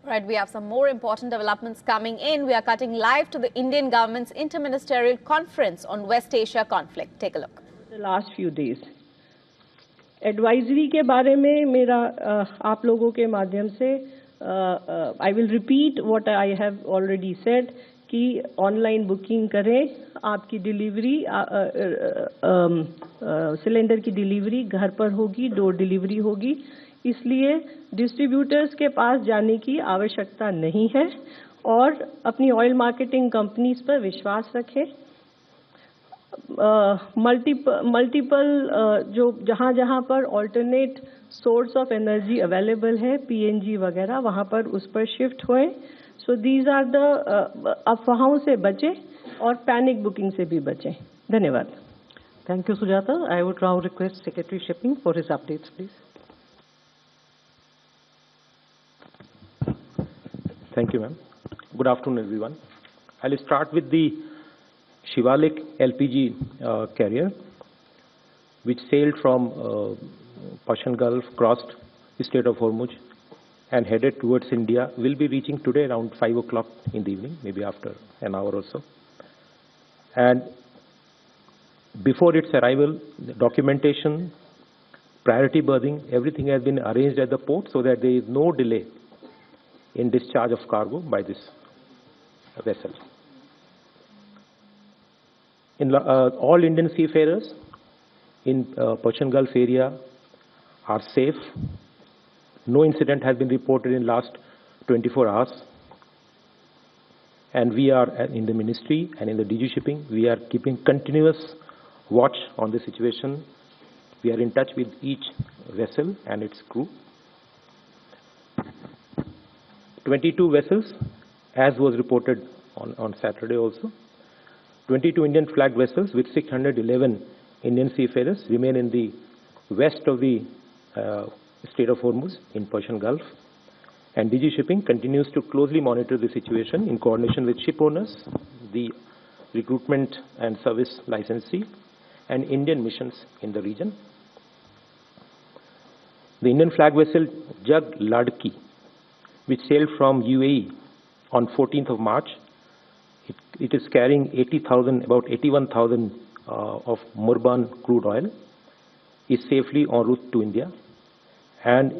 Right, we have some more important developments coming in. We are cutting live to the Indian government's interministerial conference on West Asia conflict. Take a look. The last few days. Advisory के बारे में मेरा आप लोगों के माध्यम से I will repeat what I have already said कि ऑनलाइन बुकिंग करें, आपकी डिलीवरी सिलेंडर की डिलीवरी घर पर होगी, डोर डिलीवरी होगी, इसलिए डिस्ट्रीब्यूटर्स के पास जाने की आवश्यकता नहीं है और अपनी ऑयल मार्केटिंग कंपनीज पर विश्वास रखें। मल्टीपल जो जहाँ पर alternate source of energy available है, पीएनजी वगैरह, वहाँ पर उस पर शिफ्ट होए। सो दीज आर द अफवाहों से बचें और पैनिक बुकिंग से भी बचें। धन्यवाद। Thank you, Sujata. I would now request Secretary Shipping for his updates, please. Thank you, ma'am. Good afternoon, everyone. I'll start with the Shivalik LPG carrier, which sailed from Persian Gulf, crossed the Strait of Hormuz, and headed towards India. Will be reaching today around 5 o'clock in the evening, maybe after an hour or so. And before its arrival, the documentation, priority berthing, everything has been arranged at the port so that there is no delay in discharge of cargo by this vessel. All Indian seafarers in Persian Gulf area are safe. No incident has been reported in last 24 hours. And we are in the ministry and in the DG shipping, we are keeping continuous watch on the situation. We are in touch with each vessel and its crew. 22 vessels, as was reported on Saturday also. 22 Indian flag vessels with 611 Indian seafarers remain in the west of the Strait of Hormuz in Persian Gulf. And DG Shipping continues to closely monitor the situation in coordination with ship owners, the recruitment and service licensee, and Indian missions in the region. The Indian flag vessel Jag Ladki, which sailed from UAE on 14th of March, it is carrying 80,000, about 81,000 of Murban crude oil, is safely en route to India. And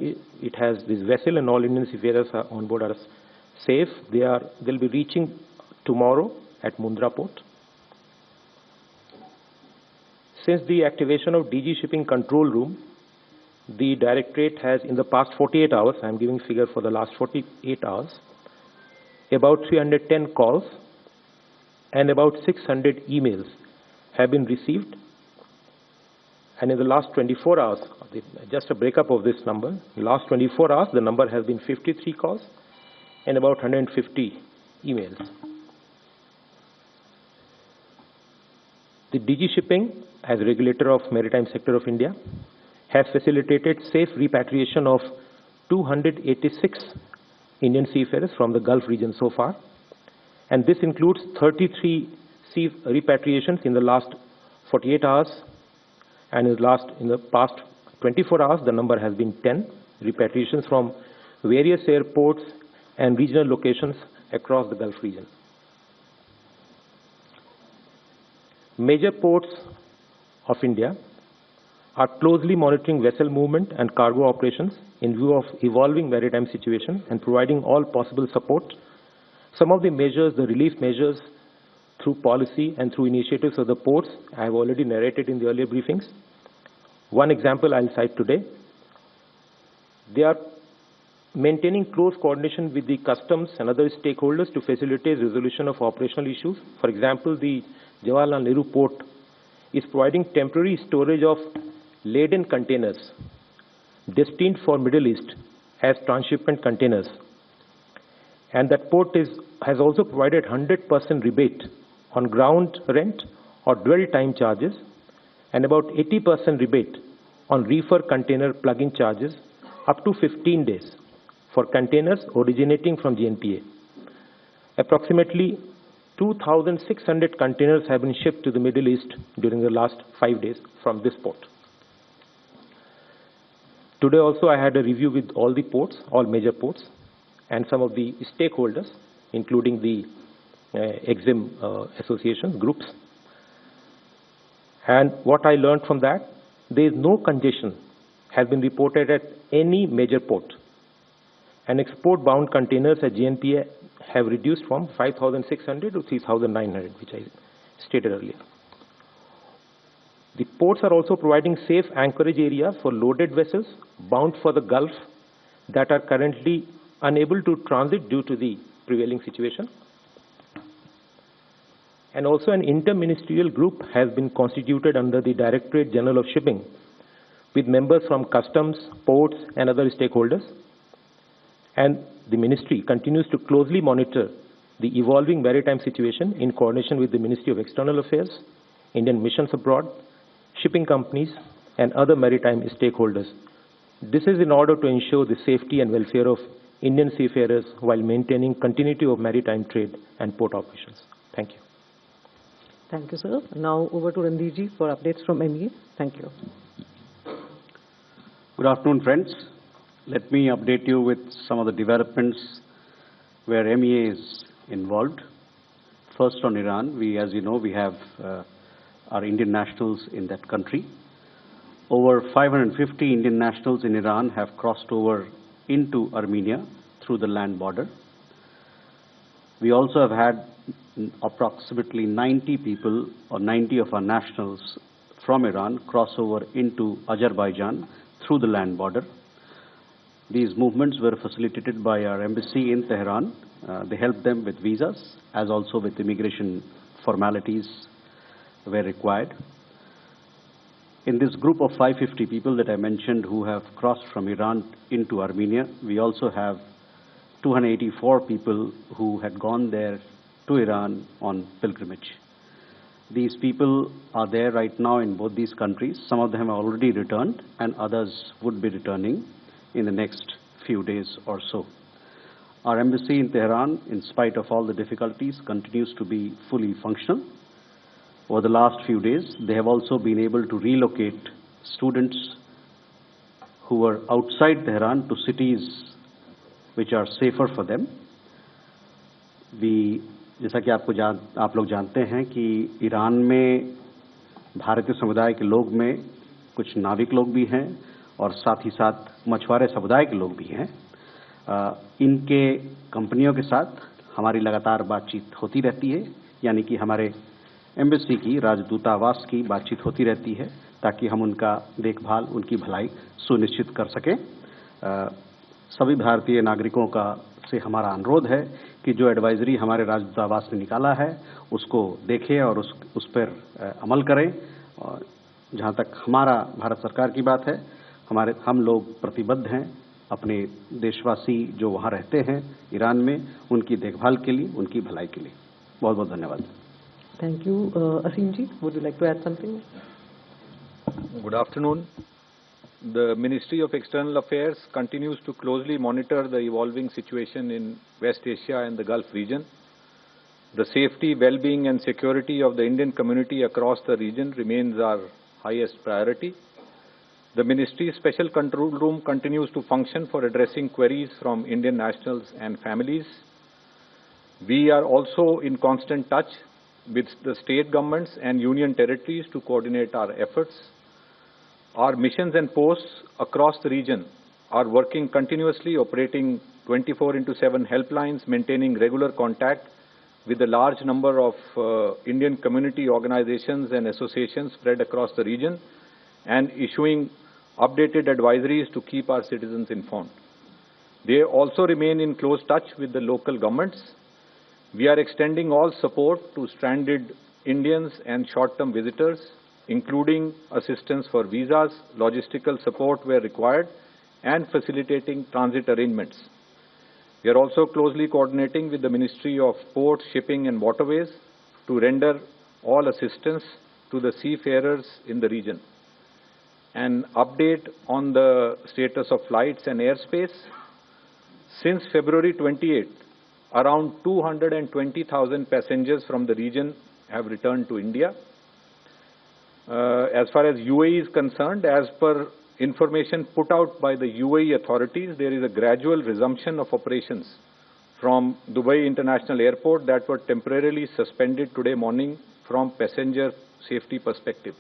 it has this vessel and all Indian seafarers on board are safe. They'll be reaching tomorrow at Mundra port. Since the activation of DG Shipping Control Room, the Directorate has, in the past 48 hours, I'm giving figure for the last 48 hours, about 310 calls and about 600 emails have been received. And in the last 24 hours, just a breakup of this number, in the last 24 hours, the number has been 53 calls and about 150 emails. The DG Shipping, as regulator of maritime sector of India, has facilitated safe repatriation of 286 Indian seafarers from the Gulf region so far. And this includes 33 sea repatriations in the last 48 hours. And in the past 24 hours, the number has been 10 repatriations from various airports and regional locations across the Gulf region. Major ports of India are closely monitoring vessel movement and cargo operations in view of evolving maritime situation and providing all possible support. Some of the measures, the relief measures through policy and through initiatives of the ports, I have already narrated in the earlier briefings. One example I'll cite today. They are maintaining close coordination with the customs and other stakeholders to facilitate resolution of operational issues. For example, the Jawaharlal Nehru port is providing temporary storage of laden containers destined for Middle East as transshipment containers. And that port has also provided 100% rebate on ground rent or dwell time charges and about 80% rebate on reefer container plug-in charges up to 15 days for containers originating from GNPA. Approximately 2,600 containers have been shipped to the Middle East during the last 5 days from this port. Today also I had a review with all the ports, all major ports, and some of the stakeholders, including the EXIM associations, groups. And what I learned from that, there is no congestion has been reported at any major port. And export-bound containers at JNPA have reduced from 5,600 to 3,900, which I stated earlier. The ports are also providing safe anchorage areas for loaded vessels bound for the Gulf that are currently unable to transit due to the prevailing situation. And also an inter-ministerial group has been constituted under the Directorate General of Shipping with members from customs, ports, and other stakeholders. And the ministry continues to closely monitor the evolving maritime situation in coordination with the Ministry of External Affairs, Indian missions abroad, shipping companies, and other maritime stakeholders. This is in order to ensure the safety and welfare of Indian seafarers while maintaining continuity of maritime trade and port operations. Thank you. Thank you, sir. Now over to Randirji for updates from MEA. Thank you. Good afternoon, friends. Let me update you with some of the developments where MEA is involved. First on Iran, as you know, we have our Indian nationals in that country. Over 550 Indian nationals in Iran have crossed over into Armenia through the land border. We also have had approximately 90 people or 90 of our nationals from Iran cross over into Azerbaijan through the land border. These movements were facilitated by our embassy in Tehran. They helped them with visas as also with immigration formalities where required. In this group of 550 people that I mentioned who have crossed from Iran into Armenia, we also have 284 people who had gone there to Iran on pilgrimage. These people are there right now in both these countries. Some of them have already returned and others would be returning in the next few days or so. Our embassy in Tehran, in spite of all the difficulties, continues to be fully functional. Over the last few days, they have also been able to relocate students who were outside Tehran to cities which are safer for them. जैसा कि आप लोग जानते हैं कि Iran में भारतीय समुदाय के लोग में कुछ नाविक लोग भी हैं और साथ ही साथ मछुआरे समुदाय के लोग भी हैं। इनके कंपनियों के साथ हमारी लगातार बातचीत होती रहती है, यानी कि हमारे एम्बेसी की, राजदूतावास की बातचीत होती रहती है ताकि हम उनका देखभाल, उनकी भलाई सुनिश्चित कर सकें। सभी भारतीय नागरिकों से हमारा अनुरोध है कि जो एडवाइजरी हमारे राजदूतावास ने निकाला है उसको देखें और उस पर अमल करें। और जहाँ तक हमारा भारत सरकार की बात है, हम लोग प्रतिबद्ध हैं अपने देशवासी जो वहाँ रहते हैं ईरान में, उनकी देखभाल के लिए, उनकी भलाई के लिए। बहुत बहुत धन्यवाद। Thank you. Asim ji, would you like to add something? Good afternoon. The Ministry of External Affairs continues to closely monitor the evolving situation in West Asia and the Gulf region. The safety, well-being and security of the Indian community across the region remains our highest priority. The Ministry's Special Control Room continues to function for addressing queries from Indian nationals and families. We are also in constant touch with the state governments and union territories to coordinate our efforts. Our missions and posts across the region are working continuously, operating 24/7 helplines, maintaining regular contact with a large number of Indian community organizations and associations spread across the region, and issuing updated advisories to keep our citizens informed. They also remain in close touch with the local governments. We are extending all support to stranded Indians and short-term visitors, including assistance for visas, logistical support where required, and facilitating transit arrangements. We are also closely coordinating with the Ministry of Ports, Shipping and Waterways to render all assistance to the seafarers in the region. An update on the status of flights and airspace. Since February 28, around 220,000 passengers from the region have returned to India. As far as UAE is concerned, as per information put out by the UAE authorities, there is a gradual resumption of operations from Dubai International Airport that were temporarily suspended today morning from passenger safety perspective.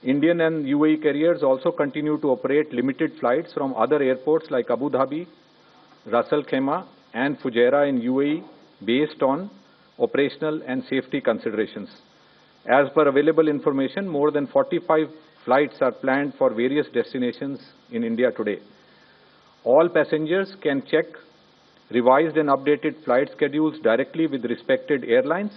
Indian and UAE carriers also continue to operate limited flights from other airports like Abu Dhabi, Ras Al Khaimah and Fujairah in UAE based on operational and safety considerations. As per available information, more than 45 flights are planned for various destinations in India today. All passengers can check revised and updated flight schedules directly with respected airlines.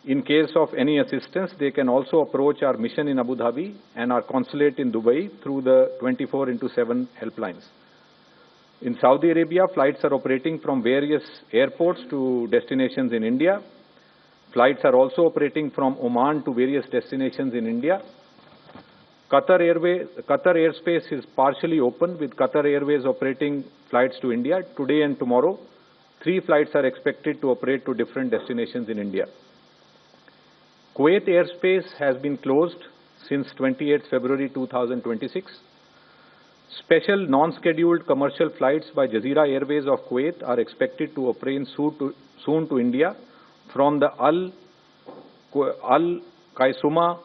In case of any assistance, they can also approach our mission in Abu Dhabi and our consulate in Dubai through the 24/7 helplines. In Saudi Arabia, flights are operating from various airports to destinations in India. Flights are also operating from Oman to various destinations in India. Qatar airspace is partially open, with Qatar Airways operating flights to India. Today and tomorrow, 3 flights are expected to operate to different destinations in India. Kuwait airspace has been closed since 28 February 2026. Special non-scheduled commercial flights by Jazeera Airways of Kuwait are expected to operate soon to India from the Al Qaisuma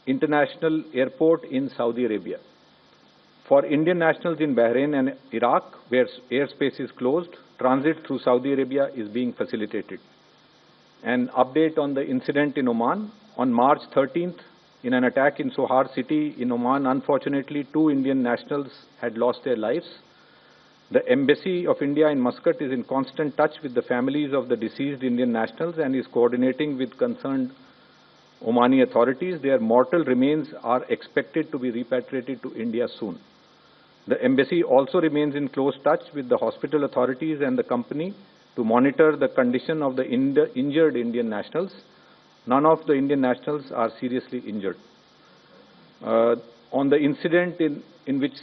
International Airport in Saudi Arabia. For Indian nationals in Bahrain and Iraq, where airspace is closed, transit through Saudi Arabia is being facilitated. An update on the incident in Oman. On March 13th, in an attack in Sohar city in Oman, unfortunately, 2 Indian nationals had lost their lives. The Embassy of India in Muscat is in constant touch with the families of the deceased Indian nationals and is coordinating with concerned Omani authorities. Their mortal remains are expected to be repatriated to India soon. The embassy also remains in close touch with the hospital authorities and the company to monitor the condition of the injured Indian nationals. None of the Indian nationals are seriously injured. On the incident in which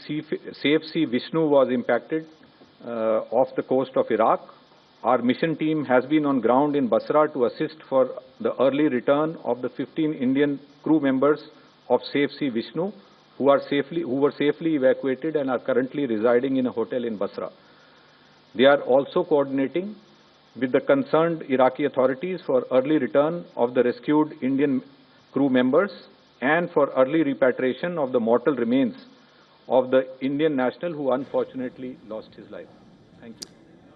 Safe Sea Vishnu was impacted off the coast of Iraq, our mission team has been on ground in Basra to assist for the early return of the 15 Indian crew members of Safe Sea Vishnu who were safely evacuated and are currently residing in a hotel in Basra. They are also coordinating with the concerned Iraqi authorities for early return of the rescued Indian crew members and for early repatriation of the mortal remains of the Indian national who unfortunately lost his life. Thank you.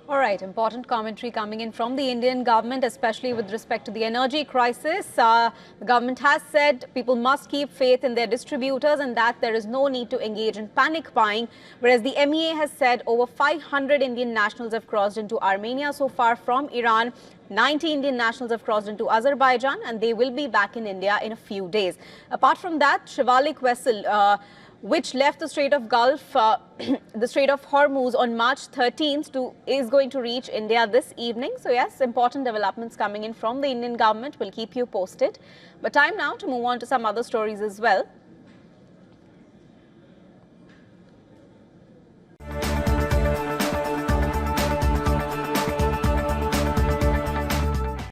All right, important commentary coming in from the Indian government, especially with respect to the energy crisis. The government has said people must keep faith in their distributors and that there is no need to engage in panic buying, whereas the MEA has said over 500 Indian nationals have crossed into Armenia so far from Iran. 90 Indian nationals have crossed into Azerbaijan and they will be back in India in a few days. Apart from that, Shivalik vessel which left the Strait of the Strait of Hormuz on March 13th is going to reach India this evening. So yes, important developments coming in from the Indian government. We'll keep you posted. But time now to move on to some other stories as well.